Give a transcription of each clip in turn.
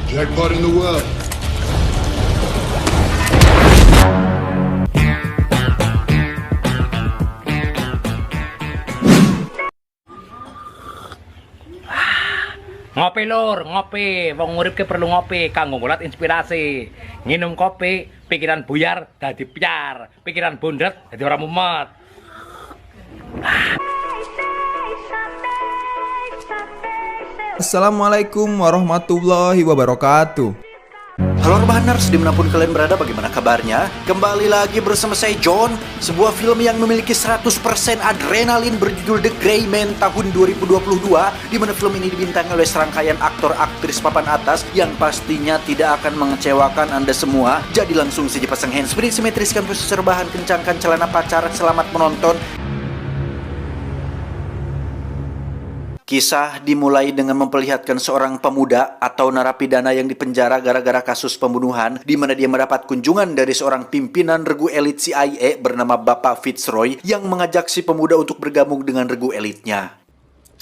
Jackpot in the world. Ngopi lur, ngopi. Wong urip ki perlu ngopi kanggo ngulat inspirasi. Nginum kopi, pikiran buyar dadi piar, pikiran bundet dadi ora mumet. Assalamualaikum warahmatullahi wabarakatuh. Halo Rebahaners, dimanapun kalian berada, bagaimana kabarnya? Kembali lagi bersama saya John. Sebuah film yang memiliki 100% adrenalin berjudul The Gray Man tahun 2022, di mana film ini dibintangi oleh serangkaian aktor aktris papan atas yang pastinya tidak akan mengecewakan Anda semua. Jadi langsung saja pasang handsfree, simetriskan posisi rebahan, kencangkan celana pacar, selamat menonton. Kisah dimulai dengan memperlihatkan seorang pemuda atau narapidana yang dipenjara gara-gara kasus pembunuhan, di mana dia mendapat kunjungan dari seorang pimpinan regu elit CIA bernama Bapak Fitzroy yang mengajak si pemuda untuk bergabung dengan regu elitnya.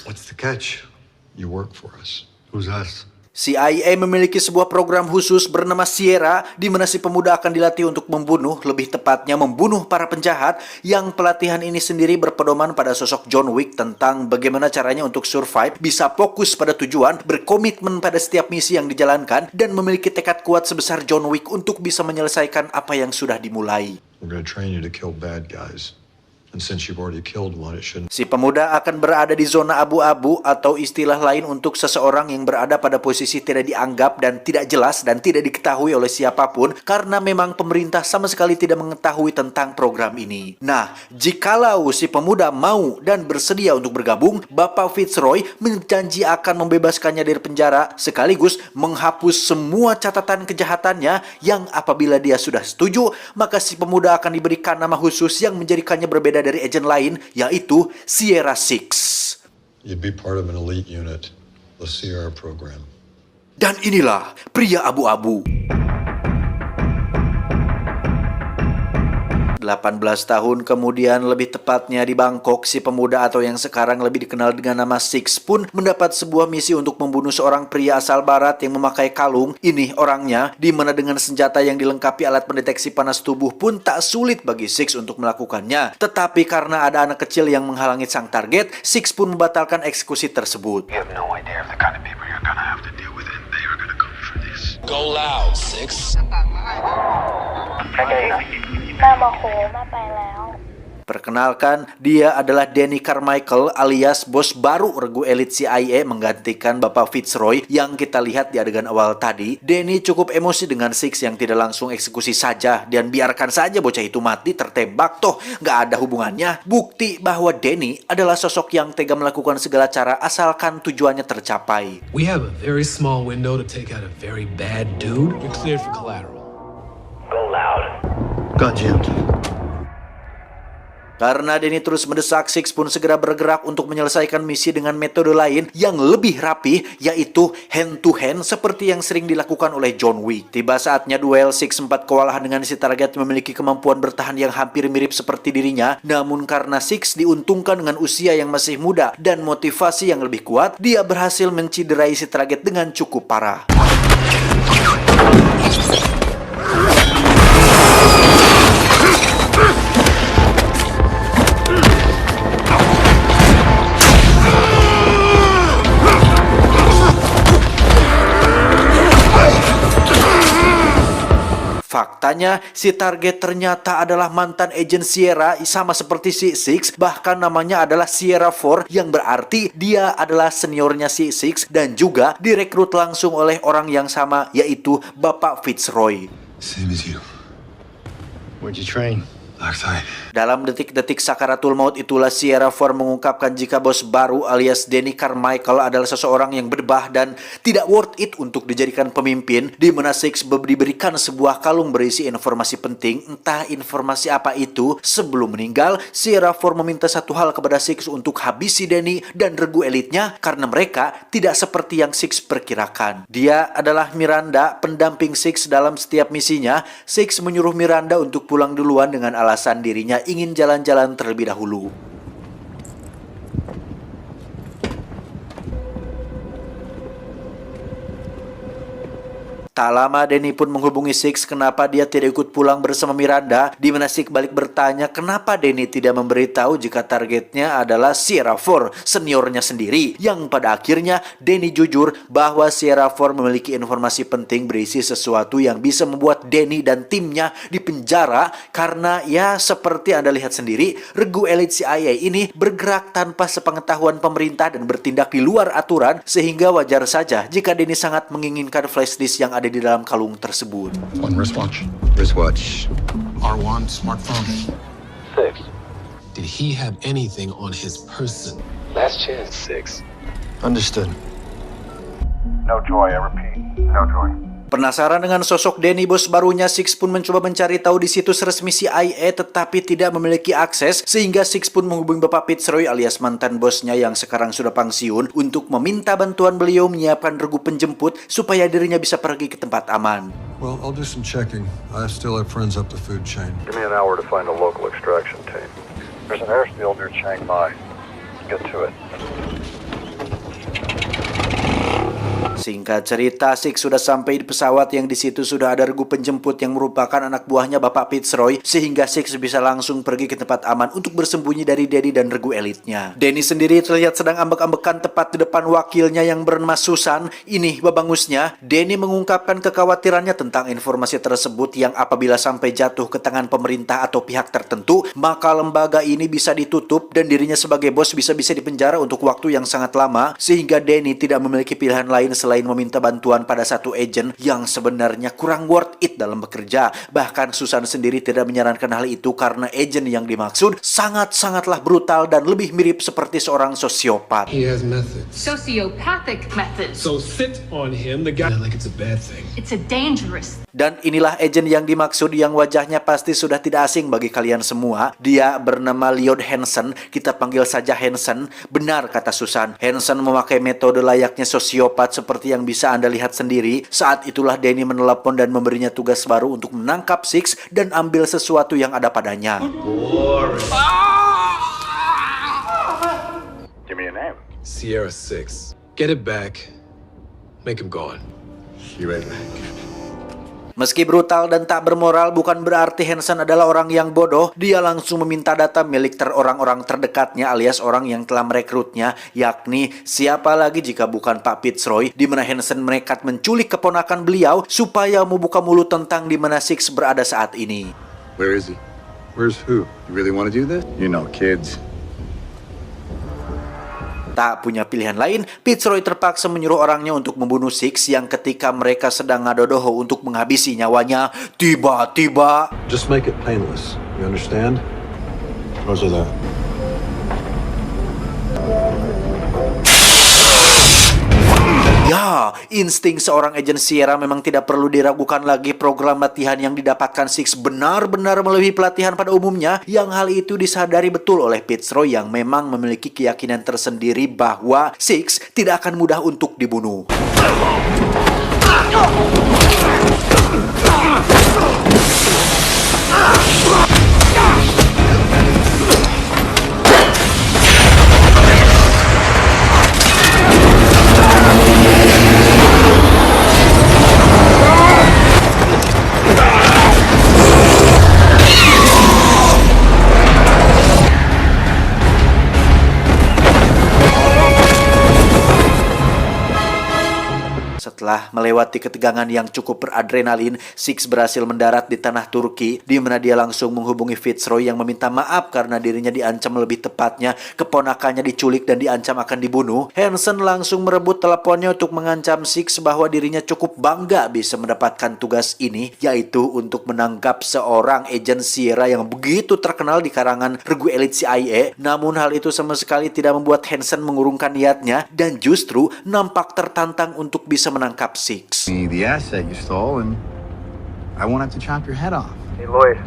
What's the catch? You work for us. Who's us? CIA memiliki sebuah program khusus bernama Sierra, di mana si pemuda akan dilatih untuk membunuh, lebih tepatnya membunuh para penjahat, yang pelatihan ini sendiri berpedoman pada sosok John Wick tentang bagaimana caranya untuk survive, bisa fokus pada tujuan, berkomitmen pada setiap misi yang dijalankan, dan memiliki tekad kuat sebesar John Wick untuk bisa menyelesaikan apa yang sudah dimulai. We're gonna train you to kill bad guys. And since you've already killed one, it shouldn't... Si pemuda akan berada di zona abu-abu, atau istilah lain untuk seseorang yang berada pada posisi tidak dianggap dan tidak jelas dan tidak diketahui oleh siapapun, karena memang pemerintah sama sekali tidak mengetahui tentang program ini. Nah, jikalau si pemuda mau dan bersedia untuk bergabung, Bapak Fitzroy berjanji akan membebaskannya dari penjara sekaligus menghapus semua catatan kejahatannya, yang apabila dia sudah setuju, maka si pemuda akan diberikan nama khusus yang menjadikannya berbeda dari agen lain, yaitu Sierra 6. You'd be part of an elite unit, the Sierra program. Dan inilah pria abu-abu. 18 tahun kemudian, lebih tepatnya di Bangkok, si pemuda atau yang sekarang lebih dikenal dengan nama Six pun mendapat sebuah misi untuk membunuh seorang pria asal barat yang memakai kalung. Ini orangnya, di mana dengan senjata yang dilengkapi alat pendeteksi panas tubuh pun tak sulit bagi Six untuk melakukannya. Tetapi karena ada anak kecil yang menghalangi sang target, Six pun membatalkan eksekusi tersebut. You have no idea of the kind of people you're gonna have to deal with, and they are gonna come for this. Go loud, Six. แม่โมโหแม่ไปแล้ว Perkenalkan, dia adalah Danny Carmichael alias bos baru regu elit CIA menggantikan Bapak Fitzroy yang kita lihat di adegan awal tadi. Danny cukup emosi dengan Six yang tidak langsung eksekusi saja dan biarkan saja bocah itu mati tertembak, toh nggak ada hubungannya. Bukti bahwa Danny adalah sosok yang tega melakukan segala cara asalkan tujuannya tercapai. We have a very small window to take out a very bad dude. You're cleared for collateral. Go loud. Got jammed. Karena Danny terus mendesak, Six pun segera bergerak untuk menyelesaikan misi dengan metode lain yang lebih rapi, yaitu hand to hand seperti yang sering dilakukan oleh John Wick. Tiba saatnya duel, Six sempat kewalahan dengan si target memiliki kemampuan bertahan yang hampir mirip seperti dirinya. Namun karena Six diuntungkan dengan usia yang masih muda dan motivasi yang lebih kuat, dia berhasil menciderai si target dengan cukup parah. Faktanya, si target ternyata adalah mantan agen Sierra sama seperti si Six, bahkan namanya adalah Sierra 4 yang berarti dia adalah seniornya si Six dan juga direkrut langsung oleh orang yang sama, yaitu Bapak Fitzroy. Same as you. Where'd you train? Dalam detik-detik sakaratul maut itulah Sierra 4 mengungkapkan jika bos baru alias Danny Carmichael adalah seseorang yang berbah dan tidak worth it untuk dijadikan pemimpin, di mana Six diberikan sebuah kalung berisi informasi penting, entah informasi apa itu. Sebelum meninggal, Sierra 4 meminta satu hal kepada Six untuk habisi Danny dan regu elitnya karena mereka tidak seperti yang Six perkirakan. Dia adalah Miranda, pendamping Six dalam setiap misinya. Six menyuruh Miranda untuk pulang duluan dengan alasan dirinya ingin jalan-jalan terlebih dahulu. Tak lama Danny pun menghubungi Six kenapa dia tidak ikut pulang bersama Miranda, di mana Six balik bertanya kenapa Danny tidak memberitahu jika targetnya adalah Sierra 4, seniornya sendiri. Yang pada akhirnya Danny jujur bahwa Sierra 4 memiliki informasi penting berisi sesuatu yang bisa membuat Danny dan timnya dipenjara karena ya seperti Anda lihat sendiri, regu elit CIA ini bergerak tanpa sepengetahuan pemerintah dan bertindak di luar aturan sehingga wajar saja jika Danny sangat menginginkan flash disk yang ada di dalam kalung tersebut. One wristwatch. Wristwatch. R1 smartphone. 6. Did he have anything on his person? Last chance. 6. Understood. No joy, I repeat. No joy. Penasaran dengan sosok Danny bos barunya, Six pun mencoba mencari tahu di situs resmi CIA tetapi tidak memiliki akses sehingga Six pun menghubungi Bapak Fitzroy alias mantan bosnya yang sekarang sudah pensiun untuk meminta bantuan beliau menyiapkan regu penjemput supaya dirinya bisa pergi ke tempat aman. Well, I'll do some checking. I still have friends up the food chain. Give me an hour to find a local extraction team. There's an airfield near Chiang Mai. Get to it. Singkat cerita, Six sudah sampai di pesawat yang di situ sudah ada regu penjemput yang merupakan anak buahnya Bapak Fitzroy sehingga Six bisa langsung pergi ke tempat aman untuk bersembunyi dari Danny dan regu elitnya. Danny sendiri terlihat sedang ambek-ambekan tepat di depan wakilnya yang bernama Susan. Ini babangusnya, Danny mengungkapkan kekhawatirannya tentang informasi tersebut yang apabila sampai jatuh ke tangan pemerintah atau pihak tertentu, maka lembaga ini bisa ditutup dan dirinya sebagai bos bisa-bisa dipenjara untuk waktu yang sangat lama sehingga Danny tidak memiliki pilihan lain selain meminta bantuan pada satu agen yang sebenarnya kurang worth it dalam bekerja. Bahkan Susan sendiri tidak menyarankan hal itu karena agen yang dimaksud sangat-sangatlah brutal dan lebih mirip seperti seorang sosiopat. He has methods. Sociopathic methods. So sit on him, the guy, like it's a bad thing. It's a dangerous. Dan inilah agen yang dimaksud yang wajahnya pasti sudah tidak asing bagi kalian semua. Dia bernama Leon Hansen, kita panggil saja Hansen. Benar kata Susan, Hansen memakai metode layaknya sosiopat seperti yang bisa Anda lihat sendiri. Saat itulah Danny menelepon dan memberinya tugas baru untuk menangkap Six dan ambil sesuatu yang ada padanya. Give me a name. Sierra 6. Get it back. Make him gone. You right back. Meski brutal dan tak bermoral, bukan berarti Hansen adalah orang yang bodoh. Dia langsung meminta data milik orang-orang terdekatnya alias orang yang telah merekrutnya, yakni siapa lagi jika bukan Pak Fitzroy, di mana Hansen menekat menculik keponakan beliau supaya membuka mulut tentang di mana Six berada saat ini. Where is he? Where's who? You really want to do this? You know, kids. Tak punya pilihan lain, Fitzroy terpaksa menyuruh orangnya untuk membunuh Six yang ketika mereka sedang ngadodoho untuk menghabisi nyawanya, tiba-tiba... Just make it painless. You understand? Roger that. Ya, insting seorang agen Sierra memang tidak perlu diragukan lagi. Program latihan yang didapatkan Six benar-benar melebihi pelatihan pada umumnya. Yang hal itu disadari betul oleh Fitzroy yang memang memiliki keyakinan tersendiri bahwa Six tidak akan mudah untuk dibunuh. Setelah melewati ketegangan yang cukup beradrenalin, Six berhasil mendarat di tanah Turki, di mana dia langsung menghubungi Fitzroy yang meminta maaf karena dirinya diancam, lebih tepatnya keponakannya diculik dan diancam akan dibunuh. Hansen langsung merebut teleponnya untuk mengancam Six bahwa dirinya cukup bangga bisa mendapatkan tugas ini, yaitu untuk menangkap seorang agen Sierra yang begitu terkenal di karangan regu elit CIA. Namun hal itu sama sekali tidak membuat Hansen mengurungkan niatnya dan justru nampak tertantang untuk bisa menangkap Six. The asset you stole, and I won't have to chop your head off. Hey, Lloyd.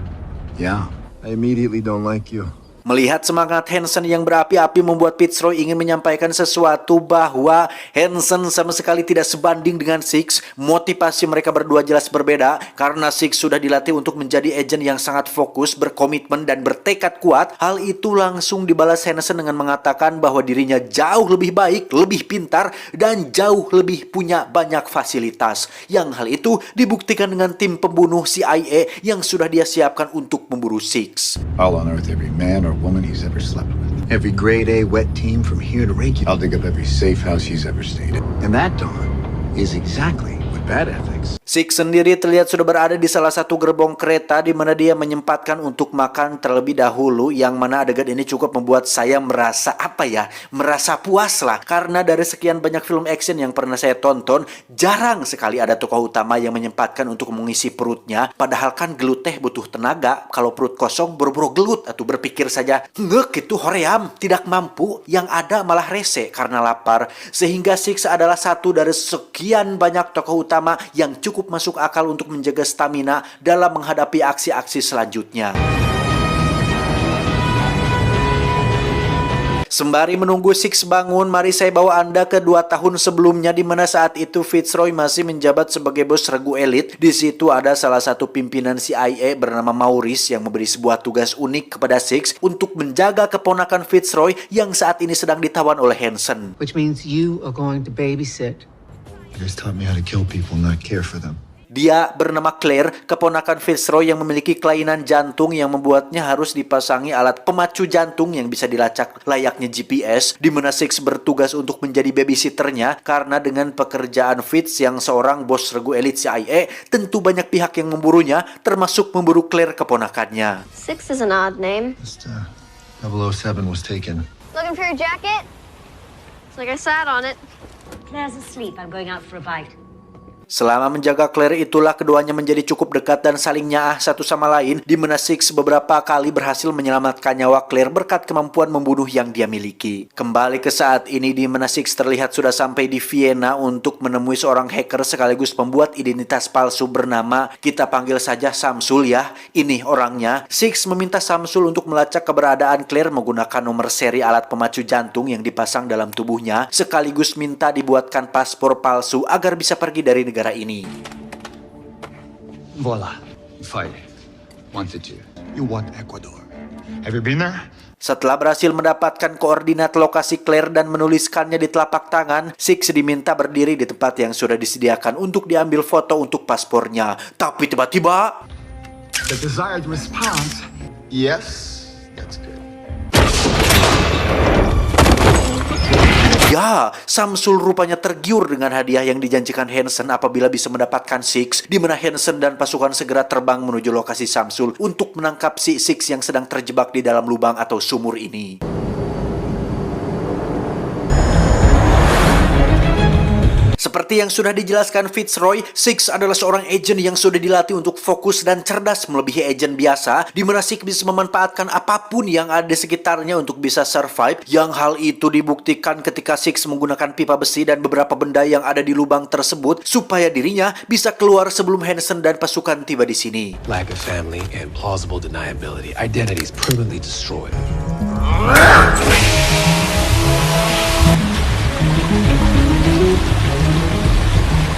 Yeah. I immediately don't like you. Melihat semangat Hansen yang berapi-api membuat Fitzroy ingin menyampaikan sesuatu bahwa Hansen sama sekali tidak sebanding dengan Six. Motivasi mereka berdua jelas berbeda karena Six sudah dilatih untuk menjadi agen yang sangat fokus, berkomitmen, dan bertekad kuat. Hal itu langsung dibalas Hansen dengan mengatakan bahwa dirinya jauh lebih baik, lebih pintar, dan jauh lebih punya banyak fasilitas. Yang hal itu dibuktikan dengan tim pembunuh CIA yang sudah dia siapkan untuk memburu Six. I'll unearth every man or woman he's ever slept with. Every grade A wet team from here to Reykjavik. I'll dig up every safe house he's ever stayed in. And that, Dawn, is exactly what bad ethics. Six sendiri terlihat sudah berada di salah satu gerbong kereta di mana dia menyempatkan untuk makan terlebih dahulu, yang mana adegan ini cukup membuat saya merasa merasa puas lah, karena dari sekian banyak film action yang pernah saya tonton, jarang sekali ada tokoh utama yang menyempatkan untuk mengisi perutnya, padahal kan gelut teh butuh tenaga. Kalau perut kosong buru-buru gelut atau berpikir saja ngek itu hoream, tidak mampu, yang ada malah rese karena lapar. Sehingga Six adalah satu dari sekian banyak tokoh utama yang cukup masuk akal untuk menjaga stamina dalam menghadapi aksi-aksi selanjutnya. Sembari menunggu Six bangun, mari saya bawa Anda ke 2 tahun sebelumnya, di mana saat itu Fitzroy masih menjabat sebagai bos regu elit. Di situ ada salah satu pimpinan CIA bernama Maurice yang memberi sebuah tugas unik kepada Six untuk menjaga keponakan Fitzroy yang saat ini sedang ditawan oleh Hansen. Which means you are going to babysit. You guys taught me how to kill people, not care for them. Dia bernama Claire, keponakan Fitzroy yang memiliki kelainan jantung yang membuatnya harus dipasangi alat pemacu jantung yang bisa dilacak layaknya GPS, di mana Six bertugas untuk menjadi babysitternya karena dengan pekerjaan Fitz yang seorang bos regu elit CIA, tentu banyak pihak yang memburunya, termasuk memburu Claire keponakannya. Six is an odd name. Just, 007 was taken. Looking for your jacket? It's like I sat on it. Claire's asleep. I'm going out for a bite. Selama menjaga Claire itulah keduanya menjadi cukup dekat dan saling nyaah satu sama lain, di mana Six beberapa kali berhasil menyelamatkan nyawa Claire berkat kemampuan membunuh yang dia miliki. Kembali ke saat ini, di mana Six terlihat sudah sampai di Vienna untuk menemui seorang hacker sekaligus pembuat identitas palsu bernama, kita panggil saja Samsul ya, ini orangnya. Six meminta Samsul untuk melacak keberadaan Claire menggunakan nomor seri alat pemacu jantung yang dipasang dalam tubuhnya, sekaligus minta dibuatkan paspor palsu agar bisa pergi dari negara ini. Voila. Fight. Wanted you. You want Ecuador. Have you been there? Setelah berhasil mendapatkan koordinat lokasi Claire dan menuliskannya di telapak tangan, Six diminta berdiri di tempat yang sudah disediakan untuk diambil foto untuk paspornya. Tapi tiba-tiba, The desired response. Yes, that's good. ya, Samsul rupanya tergiur dengan hadiah yang dijanjikan Hansen apabila bisa mendapatkan Six, di mana Hansen dan pasukan segera terbang menuju lokasi Samsul untuk menangkap si Six yang sedang terjebak di dalam lubang atau sumur ini. Seperti yang sudah dijelaskan Fitzroy, Six adalah seorang agen yang sudah dilatih untuk fokus dan cerdas melebihi agen biasa, di mana Six bisa memanfaatkan apapun yang ada di sekitarnya untuk bisa survive, yang hal itu dibuktikan ketika Six menggunakan pipa besi dan beberapa benda yang ada di lubang tersebut supaya dirinya bisa keluar sebelum Hansen dan pasukan tiba di sini. Lack of family and plausible deniability. Identities permanently destroyed.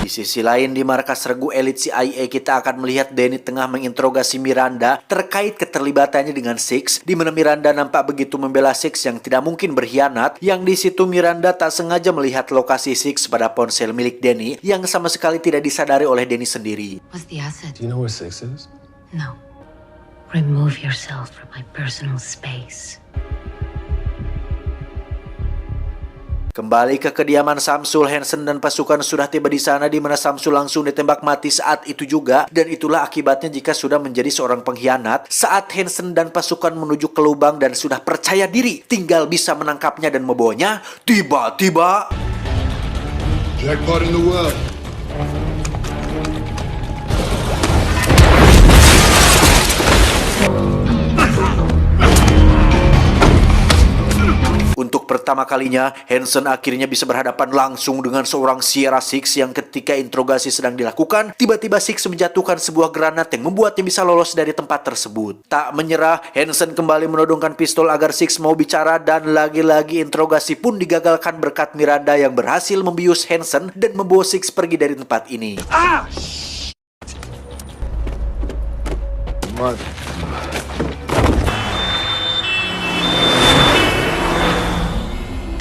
Di sisi lain, di markas regu elit CIA, kita akan melihat Danny tengah menginterogasi Miranda terkait keterlibatannya dengan Six, di mana Miranda nampak begitu membela Six yang tidak mungkin berkhianat, yang di situ Miranda tak sengaja melihat lokasi Six pada ponsel milik Danny yang sama sekali tidak disadari oleh Danny sendiri. What's the asset? Do you know where Six is? No. Remove yourself from my personal space. Kembali ke kediaman Samsul, Hansen dan pasukan sudah tiba di sana, di mana Samsul langsung ditembak mati saat itu juga, dan itulah akibatnya jika sudah menjadi seorang pengkhianat. Saat Hansen dan pasukan menuju ke lubang dan sudah percaya diri tinggal bisa menangkapnya dan membawanya, tiba-tiba Jackpot in the world. untuk pertama pertama kalinya, Hansen akhirnya bisa berhadapan langsung dengan seorang Sierra Six yang ketika interogasi sedang dilakukan, tiba-tiba Six menjatuhkan sebuah granat yang membuatnya bisa lolos dari tempat tersebut. Tak menyerah, Hansen kembali menodongkan pistol agar Six mau bicara dan lagi-lagi interogasi pun digagalkan berkat Miranda yang berhasil membius Hansen dan membawa Six pergi dari tempat ini.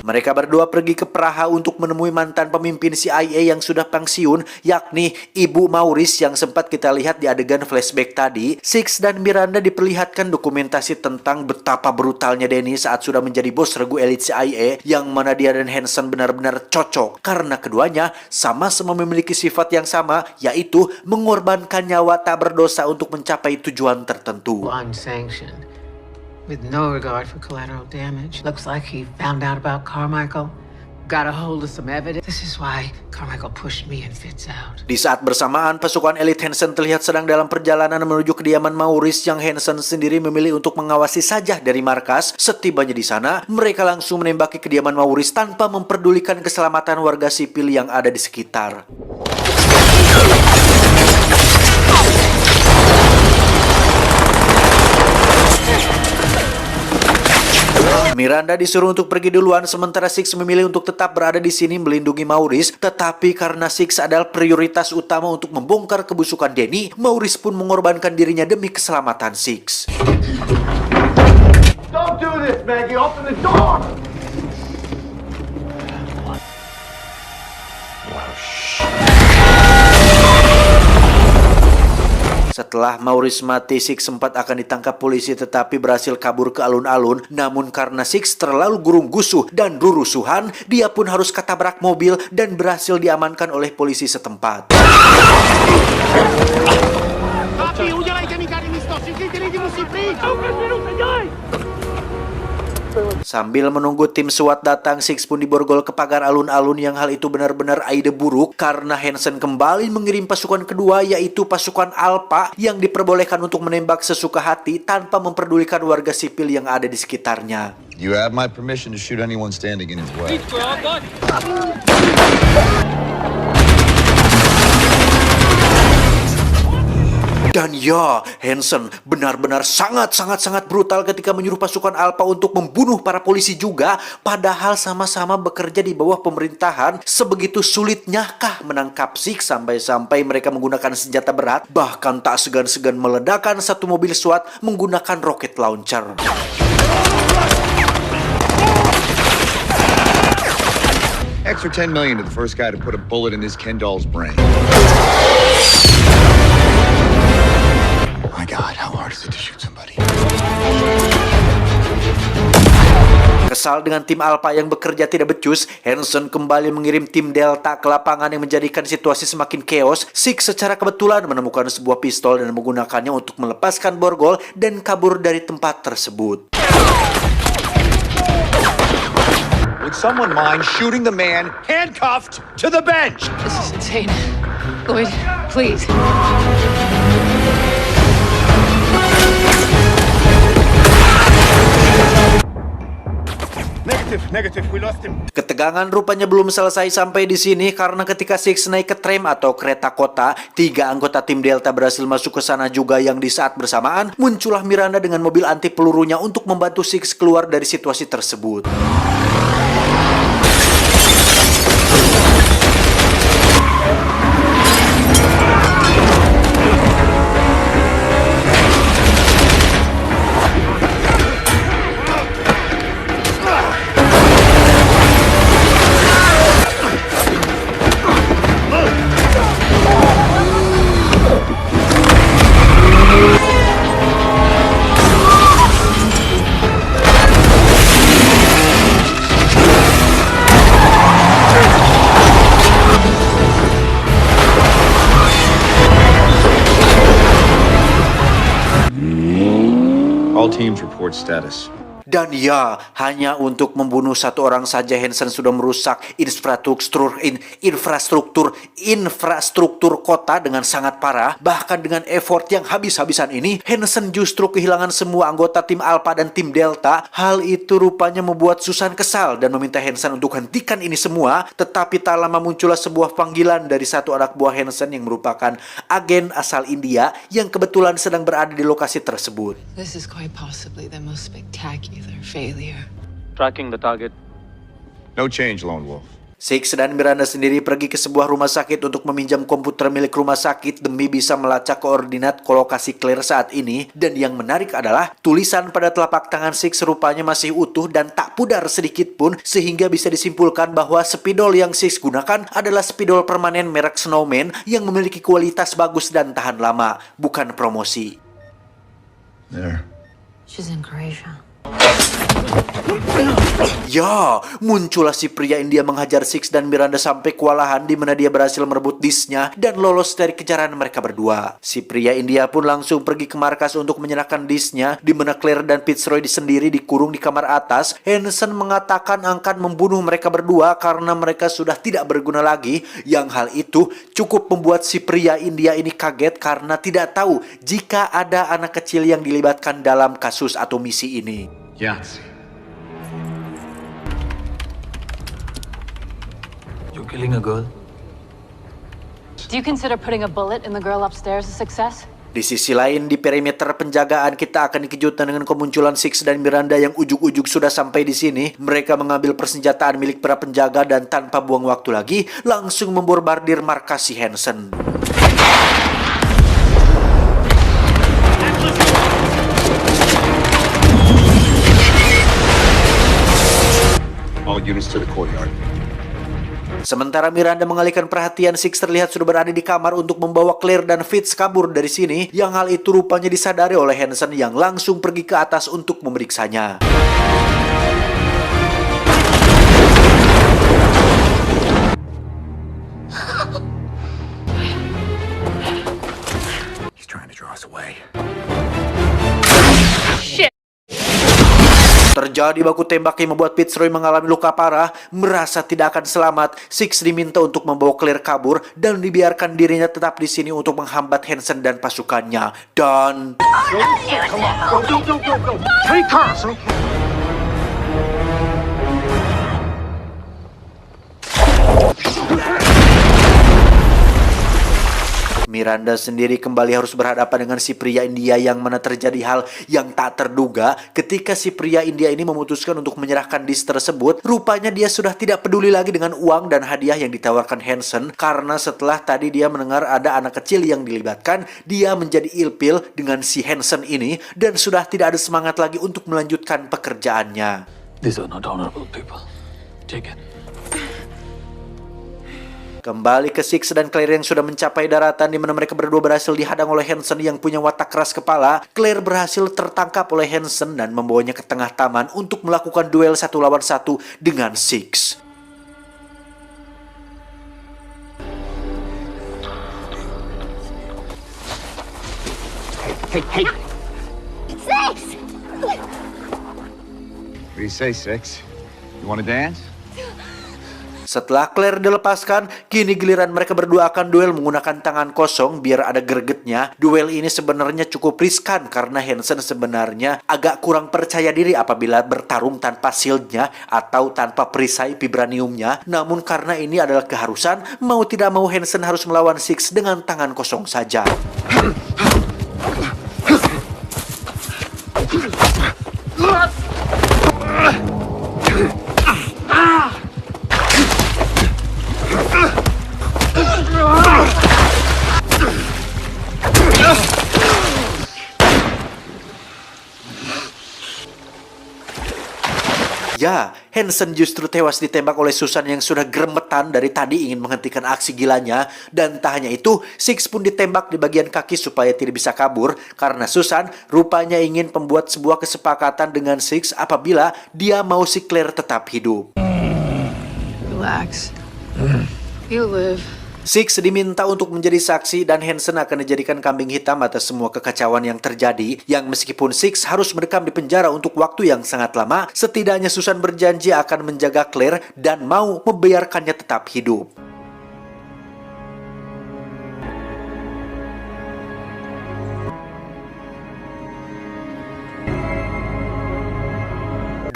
Mereka berdua pergi ke Praha untuk menemui mantan pemimpin CIA yang sudah pensiun, yakni Ibu Maurice yang sempat kita lihat di adegan flashback tadi. Six dan Miranda diperlihatkan dokumentasi tentang betapa brutalnya Danny saat sudah menjadi bos regu elit CIA, yang mana dia dan Hansen benar-benar cocok karena keduanya sama-sama memiliki sifat yang sama, yaitu mengorbankan nyawa tak berdosa untuk mencapai tujuan tertentu. Unsanctioned, with no regard for collateral damage. Looks like he found out about Carmichael, got a hold of some evidence. This is why Carmichael pushed me and Fitz out. Di saat bersamaan, pasukan elit Hansen terlihat sedang dalam perjalanan menuju kediaman Maurice yang Hansen sendiri memilih untuk mengawasi saja dari markas. Setibanya di sana, mereka langsung menembaki kediaman Maurice tanpa memperdulikan keselamatan warga sipil yang ada di sekitar. Miranda disuruh untuk pergi duluan, sementara Six memilih untuk tetap berada di sini melindungi Maurice. Tetapi karena Six adalah prioritas utama untuk membongkar kebusukan Danny, Maurice pun mengorbankan dirinya demi keselamatan Six. Don't do this, Maggie. Open the door. Setelah Maurice mati, Six sempat akan ditangkap polisi tetapi berhasil kabur ke alun-alun. Namun karena Six terlalu gurung gusuh dan rurusuhan, dia pun harus ketabrak mobil dan berhasil diamankan oleh polisi setempat. Sambil menunggu tim SWAT datang, Six pun diborgol ke pagar alun-alun yang hal itu benar-benar ide buruk karena Hansen kembali mengirim pasukan kedua, yaitu pasukan Alpha yang diperbolehkan untuk menembak sesuka hati tanpa memperdulikan warga sipil yang ada di sekitarnya. You have my permission to shoot anyone standing in his way. Dan ya, Hansen benar-benar sangat brutal ketika menyuruh pasukan Alpha untuk membunuh para polisi juga, padahal sama-sama bekerja di bawah pemerintahan. Sebegitu sulitnyakah menangkap Six sampai-sampai mereka menggunakan senjata berat, bahkan tak segan-segan meledakkan satu mobil SWAT menggunakan rocket launcher. Extra 10 million to the first guy to put a bullet in this Ken doll's brain. My God, how hard is it to shoot somebody? Kesal dengan tim Alpha yang bekerja tidak becus, Hansen kembali mengirim tim Delta ke lapangan yang menjadikan situasi semakin chaos. Six secara kebetulan menemukan sebuah pistol dan menggunakannya untuk melepaskan borgol dan kabur dari tempat tersebut. Would someone mind shooting the man handcuffed to the bench? This is insane. Lloyd, please. Negative, we lost him. Ketegangan rupanya belum selesai sampai di sini karena ketika Six naik ke tram atau kereta kota, 3 anggota tim Delta berhasil masuk ke sana juga, yang di saat bersamaan muncullah Miranda dengan mobil anti pelurunya untuk membantu Six keluar dari situasi tersebut. All teams report status. Dan ya, hanya untuk membunuh satu orang saja Hansen sudah merusak infrastruktur kota dengan sangat parah. Bahkan dengan effort yang habis-habisan ini, Hansen justru kehilangan semua anggota tim Alpha dan tim Delta. Hal itu rupanya membuat Susan kesal dan meminta Hansen untuk hentikan ini semua. Tetapi tak lama muncullah sebuah panggilan dari satu anak buah Hansen yang merupakan agen asal India yang kebetulan sedang berada di lokasi tersebut. This is quite possibly the most spectacular failure. Tracking the target. No change, Lone Wolf. Six dan Miranda sendiri pergi ke sebuah rumah sakit untuk meminjam komputer milik rumah sakit demi bisa melacak koordinat lokasi Claire saat ini. Dan yang menarik adalah tulisan pada telapak tangan Six rupanya masih utuh dan tak pudar sedikit pun, sehingga bisa disimpulkan bahwa spidol yang Six gunakan adalah spidol permanen merek Snowman yang memiliki kualitas bagus dan tahan lama, bukan promosi. There. She's in Croatia. Ya, muncullah si pria India menghajar Six dan Miranda sampai kewalahan, di mana dia berhasil merebut disnya dan lolos dari kejaran mereka berdua. Si pria India pun langsung pergi ke markas untuk menyerahkan disnya, di mana Claire dan Fitzroy sendiri dikurung di kamar atas. Hansen mengatakan akan membunuh mereka berdua karena mereka sudah tidak berguna lagi. Yang hal itu cukup membuat si pria India ini kaget karena tidak tahu jika ada anak kecil yang dilibatkan dalam kasus atau misi ini. Yahtzee. You're killing a girl? Do you consider putting a bullet in the girl upstairs a success? Di sisi lain, di perimeter penjagaan kita akan dikejutkan dengan kemunculan Six dan Miranda yang ujuk-ujuk sudah sampai di sini. Mereka mengambil persenjataan milik para penjaga dan tanpa buang waktu lagi langsung membombardir markas si Hansen. All units to the courtyard. Sementara Miranda mengalihkan perhatian, Six terlihat sudah berada di kamar untuk membawa Claire dan Fitz kabur dari sini. Yang hal itu rupanya disadari oleh Hansen yang langsung pergi ke atas untuk memeriksanya. He's trying to draw us away. Terjadi baku tembak yang membuat Fitzroy mengalami luka parah. Merasa tidak akan selamat, Six diminta untuk membawa Claire kabur dan dibiarkan dirinya tetap di sini untuk menghambat Hansen dan pasukannya. Dan Miranda sendiri kembali harus berhadapan dengan si pria India, yang mana terjadi hal yang tak terduga ketika si pria India ini memutuskan untuk menyerahkan disk tersebut. Rupanya dia sudah tidak peduli lagi dengan uang dan hadiah yang ditawarkan Hansen, karena setelah tadi dia mendengar ada anak kecil yang dilibatkan, dia menjadi ilpil dengan si Hansen ini dan sudah tidak ada semangat lagi untuk melanjutkan pekerjaannya. These are not honorable people. Take it. Kembali ke Six dan Claire yang sudah mencapai daratan, di mana mereka berdua berhasil dihadang oleh Hansen yang punya watak keras kepala. Claire berhasil tertangkap oleh Hansen dan membawanya ke tengah taman untuk melakukan duel 1 lawan 1 dengan Six. Hey! Six! What do you say, Six? You wanna dance? Setelah Claire dilepaskan, kini giliran mereka berdua akan duel menggunakan tangan kosong biar ada gregetnya. Duel ini sebenarnya cukup riskan karena Hansen sebenarnya agak kurang percaya diri apabila bertarung tanpa shieldnya atau tanpa perisai vibraniumnya. Namun karena ini adalah keharusan, mau tidak mau Hansen harus melawan Six dengan tangan kosong saja. Ya, Hansen justru tewas ditembak oleh Susan yang sudah geremetan dari tadi ingin menghentikan aksi gilanya. Dan tak hanya itu, Six pun ditembak di bagian kaki supaya tidak bisa kabur, karena Susan rupanya ingin membuat sebuah kesepakatan dengan Six apabila dia mau si Claire tetap hidup. Relax. You live. Six diminta untuk menjadi saksi dan Hansen akan dijadikan kambing hitam atas semua kekacauan yang terjadi, yang meskipun Six harus mendekam di penjara untuk waktu yang sangat lama, setidaknya Susan berjanji akan menjaga Claire dan mau membiarkannya tetap hidup.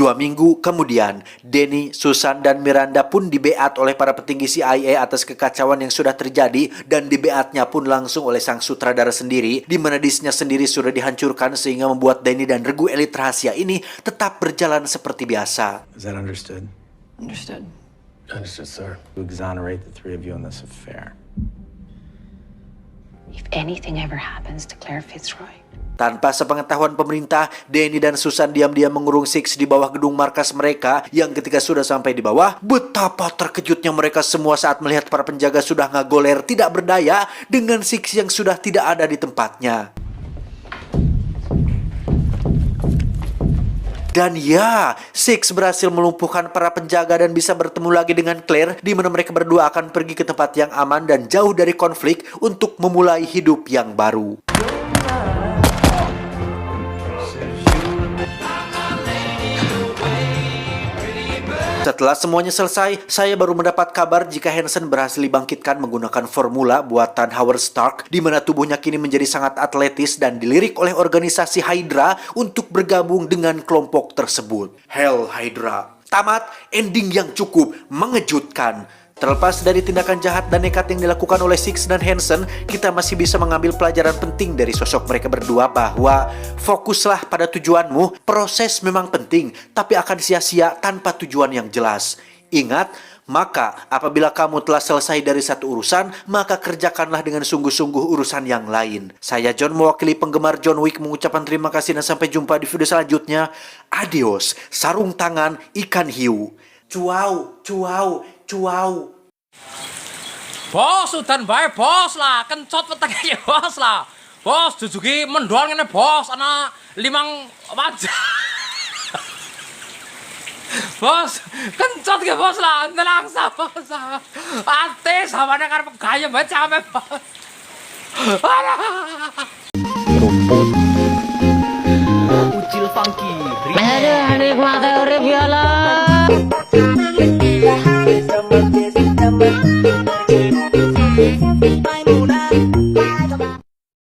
Dua minggu kemudian, Danny, Susan, dan Miranda pun dibeat oleh para petinggi CIA atas kekacauan yang sudah terjadi, dan dibeatnya pun langsung oleh sang sutradara sendiri, di mana disnya sendiri sudah dihancurkan sehingga membuat Danny dan regu elit rahasia ini tetap berjalan seperti biasa. Is that understood? Understood. Understood, sir. To exonerate the three of you in this affair. If anything ever happens to Claire Fitzroy, tanpa sepengetahuan pemerintah, Danny dan Susan diam-diam mengurung Six di bawah gedung markas mereka, yang ketika sudah sampai di bawah, betapa terkejutnya mereka semua saat melihat para penjaga sudah ngagoler tidak berdaya dengan Six yang sudah tidak ada di tempatnya. Dan ya, Six berhasil melumpuhkan para penjaga dan bisa bertemu lagi dengan Claire, di mana mereka berdua akan pergi ke tempat yang aman dan jauh dari konflik untuk memulai hidup yang baru. Setelah semuanya selesai, saya baru mendapat kabar jika Hansen berhasil dibangkitkan menggunakan formula buatan Howard Stark, di mana tubuhnya kini menjadi sangat atletis dan dilirik oleh organisasi Hydra untuk bergabung dengan kelompok tersebut. Hell Hydra. Tamat, ending yang cukup mengejutkan. Terlepas dari tindakan jahat dan nekat yang dilakukan oleh Six dan Hansen, kita masih bisa mengambil pelajaran penting dari sosok mereka berdua, bahwa fokuslah pada tujuanmu. Proses memang penting, tapi akan sia-sia tanpa tujuan yang jelas. Ingat, maka apabila kamu telah selesai dari satu urusan, maka kerjakanlah dengan sungguh-sungguh urusan yang lain. Saya John, mewakili penggemar John Wick, mengucapkan terima kasih dan sampai jumpa di video selanjutnya. Adios, sarung tangan ikan hiu. Cuau, cuau, cuau. Bos, udan bae bos lah, kencot wetenge bos lah. Bos, jujuki mendol ngene bos, ana 5 wajah. Bos, kencot ke bos lah, nelangsa bos. Ate samane karep gayem bae sampe bos. Ucil funky. aduh nikmat urip ya Allah.